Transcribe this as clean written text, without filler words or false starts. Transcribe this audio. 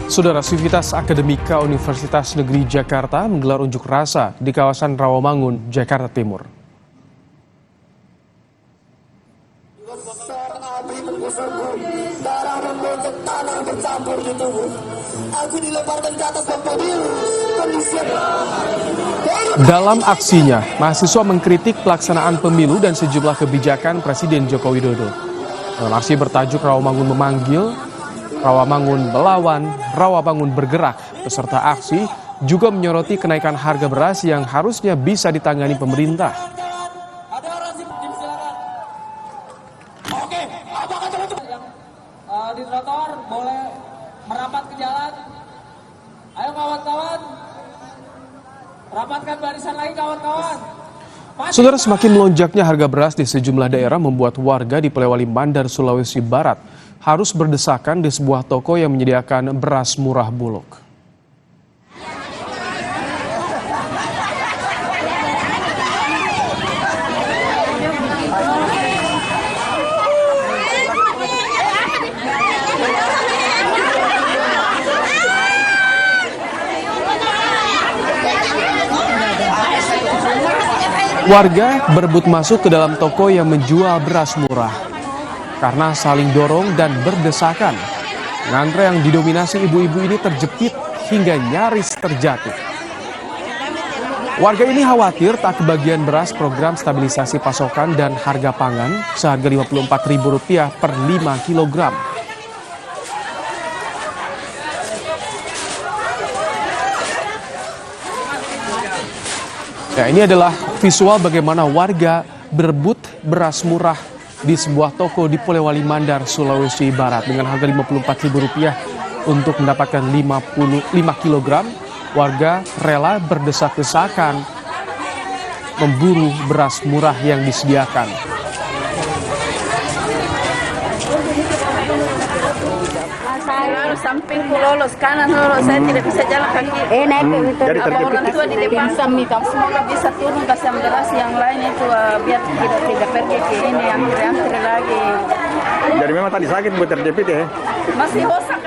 Saudara, Sivitas Akademika Universitas Negeri Jakarta menggelar unjuk rasa di kawasan Rawamangun, Jakarta Timur. Dalam aksinya, mahasiswa mengkritik pelaksanaan pemilu dan sejumlah kebijakan Presiden Joko Widodo. Dalam aksi bertajuk Rawamangun memanggil, Rawamangun melawan, Rawamangun bergerak. Peserta aksi juga menyoroti kenaikan harga beras yang harusnya bisa ditangani pemerintah. Oke, apakah teman-teman yang di trotoar boleh merapat ke jalan? Ayo kawan-kawan, rapatkan barisan lagi kawan-kawan. Saudara, semakin melonjaknya harga beras di sejumlah daerah membuat warga di Polewali Mandar, Sulawesi Barat harus berdesakan di sebuah toko yang menyediakan beras murah Bulog. Warga berebut masuk ke dalam toko yang menjual beras murah karena saling dorong dan berdesakan. Antre yang didominasi ibu-ibu ini terjepit hingga nyaris terjatuh. Warga ini khawatir tak kebagian beras program stabilisasi pasokan dan harga pangan seharga Rp54.000 per 5 kilogram. Ya, ini adalah visual bagaimana warga berebut beras murah di sebuah toko di Polewali Mandar, Sulawesi Barat dengan harga Rp54.000 untuk mendapatkan 5 kg. Warga rela berdesak-desakan memburu beras murah yang disediakan. Saya samping lolos kanan lolos, saya tidak bisa jalan kaki. Jadi Apa orang tua di depan semoga bisa turun kasih beras yang lain itu biar tidak pergi ke ini antri lagi. Jadi memang tadi sakit buat terjepit ya? Masih bosan